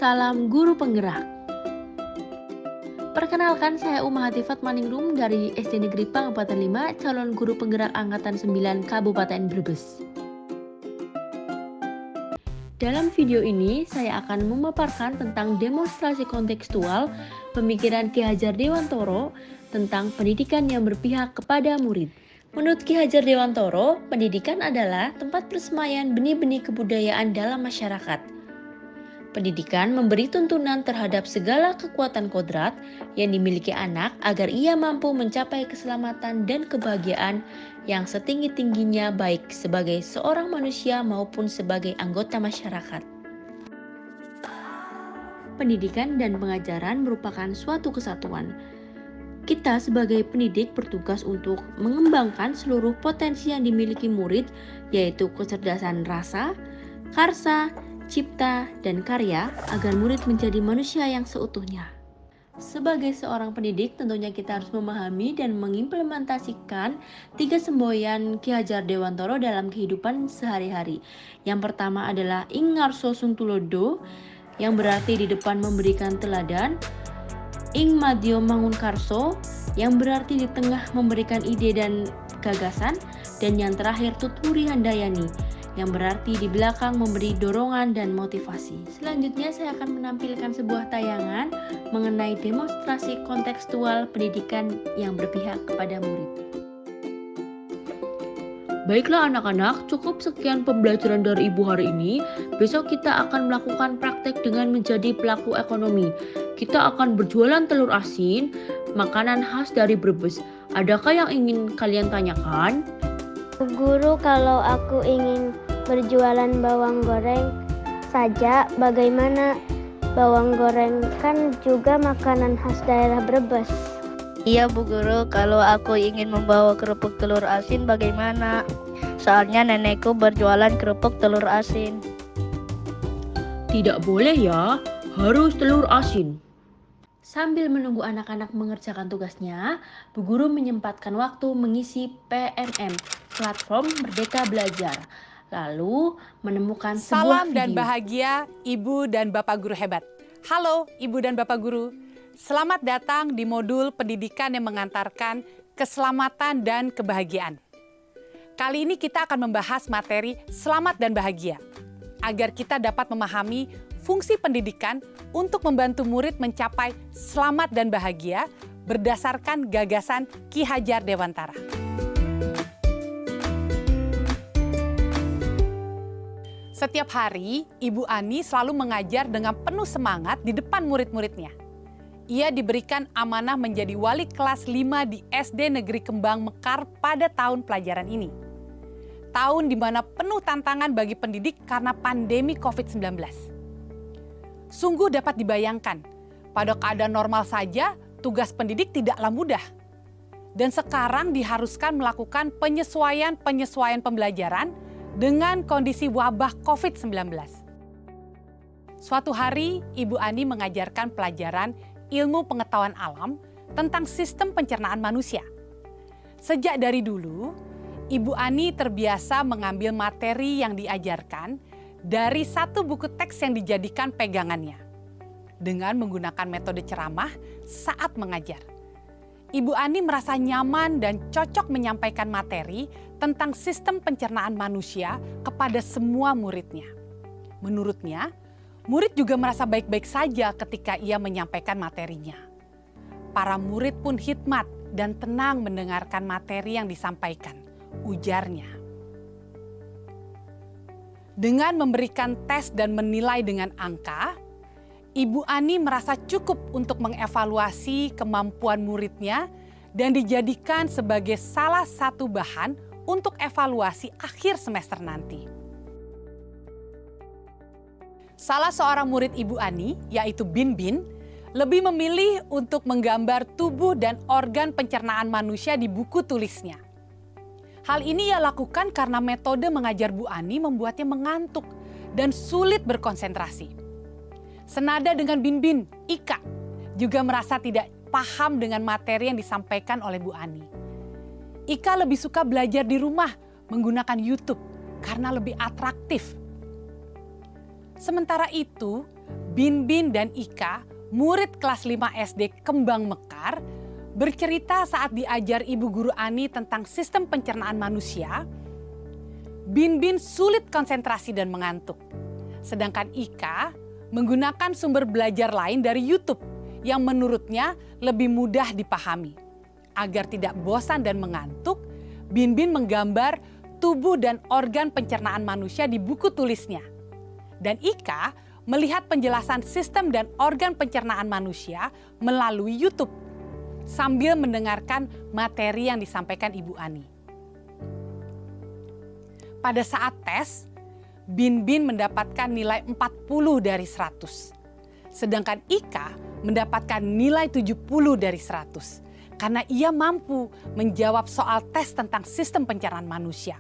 Salam Guru Penggerak. Perkenalkan, saya Uma Hatifat Maningrum dari SD Negeri Pangapatan 5, calon guru penggerak Angkatan 9 Kabupaten Brebes. Dalam video ini, saya akan memaparkan tentang demonstrasi kontekstual pemikiran Ki Hajar Dewantoro tentang pendidikan yang berpihak kepada murid. Menurut Ki Hajar Dewantoro, pendidikan adalah tempat persemaian benih-benih kebudayaan dalam masyarakat. Pendidikan memberi tuntunan terhadap segala kekuatan kodrat yang dimiliki anak agar ia mampu mencapai keselamatan dan kebahagiaan yang setinggi-tingginya baik sebagai seorang manusia maupun sebagai anggota masyarakat. Pendidikan dan pengajaran merupakan suatu kesatuan. Kita sebagai pendidik bertugas untuk mengembangkan seluruh potensi yang dimiliki murid, yaitu kecerdasan rasa, karsa, cipta, dan karya agar murid menjadi manusia yang seutuhnya. Sebagai seorang pendidik, tentunya kita harus memahami dan mengimplementasikan 3 semboyan Ki Hajar Dewantoro dalam kehidupan sehari-hari. Yang pertama adalah ing ngarso sung tulodo, yang berarti di depan memberikan teladan, ing madyo mangun karso, yang berarti di tengah memberikan ide dan gagasan, dan yang terakhir tuturi handayani, yang berarti di belakang memberi dorongan dan motivasi. Selanjutnya saya akan menampilkan sebuah tayangan mengenai demonstrasi kontekstual pendidikan yang berpihak kepada murid. Baiklah anak-anak, cukup sekian pembelajaran dari Ibu hari ini. Besok kita akan melakukan praktek dengan menjadi pelaku ekonomi. Kita akan berjualan telur asin, makanan khas dari Brebes. Adakah yang ingin kalian tanyakan? Guru, kalau aku ingin berjualan bawang goreng saja, bagaimana? Bawang goreng kan juga makanan khas daerah Brebes. Iya Bu Guru, kalau aku ingin membawa kerupuk telur asin bagaimana? Soalnya nenekku berjualan kerupuk telur asin. Tidak boleh ya, harus telur asin. Sambil menunggu anak-anak mengerjakan tugasnya, Bu Guru menyempatkan waktu mengisi PMM, Platform Merdeka Belajar. Lalu menemukan sebuah Salam video. dan bahagia Ibu dan Bapak Guru hebat. Halo Ibu dan Bapak Guru, selamat datang di modul pendidikan yang mengantarkan keselamatan dan kebahagiaan. Kali ini kita akan membahas materi selamat dan bahagia, agar kita dapat memahami fungsi pendidikan untuk membantu murid mencapai selamat dan bahagia berdasarkan gagasan Ki Hajar Dewantara. Setiap hari, Ibu Ani selalu mengajar dengan penuh semangat di depan murid-muridnya. Ia diberikan amanah menjadi wali kelas 5 di SD Negeri Kembang Mekar pada tahun pelajaran ini. Tahun di mana penuh tantangan bagi pendidik karena pandemi COVID-19. Sungguh dapat dibayangkan, pada keadaan normal saja tugas pendidik tidaklah mudah. Dan sekarang diharuskan melakukan penyesuaian pembelajaran dengan kondisi wabah COVID-19. Suatu hari, Ibu Ani mengajarkan pelajaran ilmu pengetahuan alam tentang sistem pencernaan manusia. Sejak dari dulu, Ibu Ani terbiasa mengambil materi yang diajarkan dari satu buku teks yang dijadikan pegangannya, dengan menggunakan metode ceramah saat mengajar. Ibu Ani merasa nyaman dan cocok menyampaikan materi tentang sistem pencernaan manusia kepada semua muridnya. Menurutnya, murid juga merasa baik-baik saja ketika ia menyampaikan materinya. Para murid pun hikmat dan tenang mendengarkan materi yang disampaikan, ujarnya. Dengan memberikan tes dan menilai dengan angka, Ibu Ani merasa cukup untuk mengevaluasi kemampuan muridnya dan dijadikan sebagai salah satu bahan untuk evaluasi akhir semester nanti. Salah seorang murid Ibu Ani, yaitu Bin Bin, lebih memilih untuk menggambar tubuh dan organ pencernaan manusia di buku tulisnya. Hal ini ia lakukan karena metode mengajar Bu Ani membuatnya mengantuk dan sulit berkonsentrasi. Senada dengan Bin Bin, Ika juga merasa tidak paham dengan materi yang disampaikan oleh Bu Ani. Ika lebih suka belajar di rumah menggunakan YouTube karena lebih atraktif. Sementara itu, Binbin dan Ika, murid kelas 5 SD Kembang Mekar, bercerita saat diajar Ibu Guru Ani tentang sistem pencernaan manusia. Binbin sulit konsentrasi dan mengantuk. Sedangkan Ika menggunakan sumber belajar lain dari YouTube yang menurutnya lebih mudah dipahami. Agar tidak bosan dan mengantuk, Binbin menggambar tubuh dan organ pencernaan manusia di buku tulisnya. Dan Ika melihat penjelasan sistem dan organ pencernaan manusia melalui YouTube sambil mendengarkan materi yang disampaikan Ibu Ani. Pada saat tes, Binbin mendapatkan nilai 40 dari 100. Sedangkan Ika mendapatkan nilai 70 dari 100 karena ia mampu menjawab soal tes tentang sistem pencernaan manusia.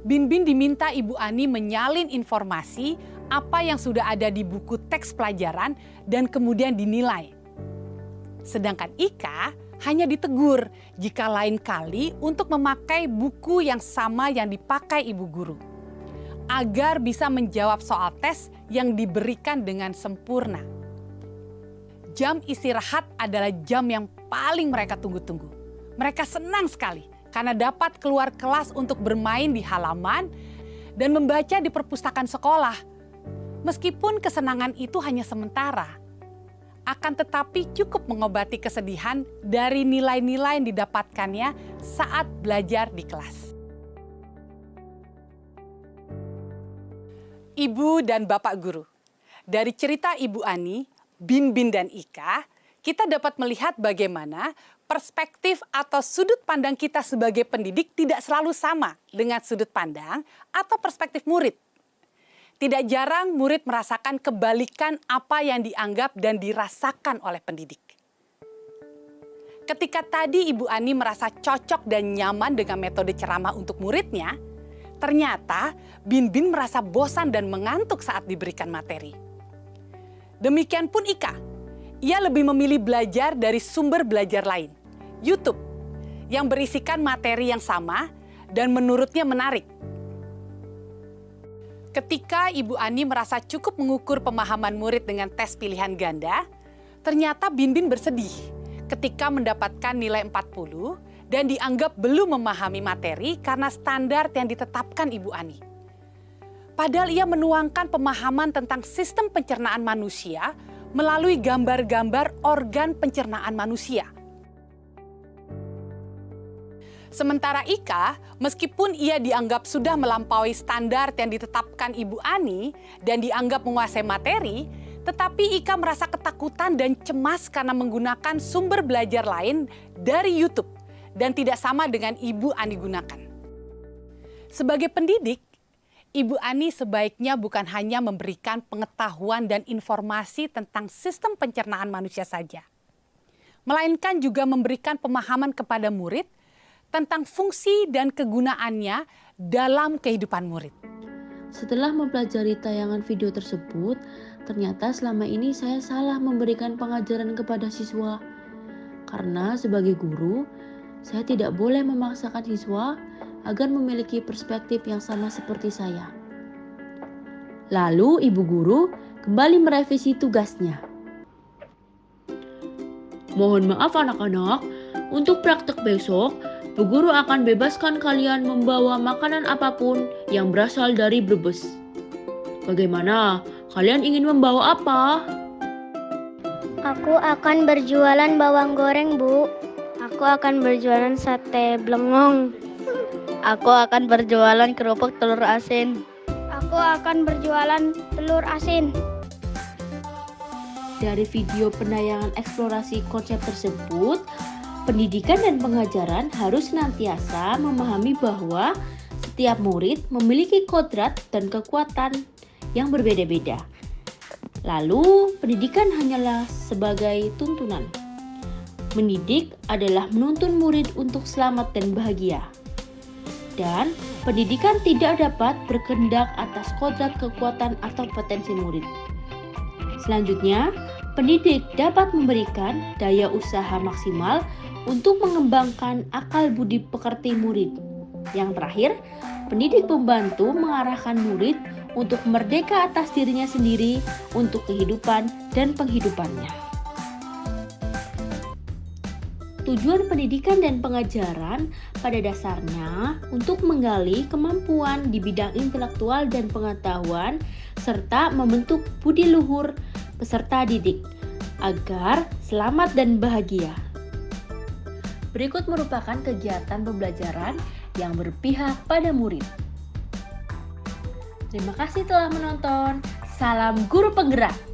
Binbin diminta Ibu Ani menyalin informasi apa yang sudah ada di buku teks pelajaran dan kemudian dinilai. Sedangkan Ika hanya ditegur jika lain kali untuk memakai buku yang sama yang dipakai ibu guru, agar bisa menjawab soal tes yang diberikan dengan sempurna. Jam istirahat adalah jam yang paling mereka tunggu-tunggu. Mereka senang sekali karena dapat keluar kelas untuk bermain di halaman dan membaca di perpustakaan sekolah. Meskipun kesenangan itu hanya sementara, akan tetapi cukup mengobati kesedihan dari nilai-nilai yang didapatkannya saat belajar di kelas. Ibu dan Bapak Guru, dari cerita Ibu Ani, Binbin dan Ika, kita dapat melihat bagaimana perspektif atau sudut pandang kita sebagai pendidik tidak selalu sama dengan sudut pandang atau perspektif murid. Tidak jarang murid merasakan kebalikan apa yang dianggap dan dirasakan oleh pendidik. Ketika tadi Ibu Ani merasa cocok dan nyaman dengan metode ceramah untuk muridnya, ternyata Binbin merasa bosan dan mengantuk saat diberikan materi. Demikian pun Ika, ia lebih memilih belajar dari sumber belajar lain, YouTube, yang berisikan materi yang sama dan menurutnya menarik. Ketika Ibu Ani merasa cukup mengukur pemahaman murid dengan tes pilihan ganda, ternyata Binbin bersedih ketika mendapatkan nilai 40 dan dianggap belum memahami materi karena standar yang ditetapkan Ibu Ani. Padahal ia menuangkan pemahaman tentang sistem pencernaan manusia melalui gambar-gambar organ pencernaan manusia. Sementara Ika, meskipun ia dianggap sudah melampaui standar yang ditetapkan Ibu Ani dan dianggap menguasai materi, tetapi Ika merasa ketakutan dan cemas karena menggunakan sumber belajar lain dari YouTube dan tidak sama dengan Ibu Ani gunakan. Sebagai pendidik, Ibu Ani sebaiknya bukan hanya memberikan pengetahuan dan informasi tentang sistem pencernaan manusia saja, melainkan juga memberikan pemahaman kepada murid tentang fungsi dan kegunaannya dalam kehidupan murid. Setelah mempelajari tayangan video tersebut, ternyata selama ini saya salah memberikan pengajaran kepada siswa. Karena sebagai guru, saya tidak boleh memaksakan siswa agar memiliki perspektif yang sama seperti saya. Lalu ibu guru kembali merevisi tugasnya. Mohon maaf anak-anak, untuk praktek besok, Bu Guru akan bebaskan kalian membawa makanan apapun yang berasal dari Brebes. Bagaimana? Kalian ingin membawa apa? Aku akan berjualan bawang goreng, Bu. Aku akan berjualan sate blengong. Aku akan berjualan kerupuk telur asin. Aku akan berjualan telur asin. Dari video penayangan eksplorasi konsep tersebut, pendidikan dan pengajaran harus senantiasa memahami bahwa setiap murid memiliki kodrat dan kekuatan yang berbeda-beda. Lalu, pendidikan hanyalah sebagai tuntunan. Mendidik adalah menuntun murid untuk selamat dan bahagia. Dan pendidikan tidak dapat berkehendak atas kodrat, kekuatan, atau potensi murid. Selanjutnya, pendidik dapat memberikan daya usaha maksimal untuk mengembangkan akal budi pekerti murid. Yang terakhir, pendidik membantu mengarahkan murid untuk merdeka atas dirinya sendiri untuk kehidupan dan penghidupannya. Tujuan pendidikan dan pengajaran pada dasarnya untuk menggali kemampuan di bidang intelektual dan pengetahuan serta membentuk budi luhur peserta didik agar selamat dan bahagia. Berikut merupakan kegiatan pembelajaran yang berpihak pada murid. Terima kasih telah menonton. Salam guru penggerak.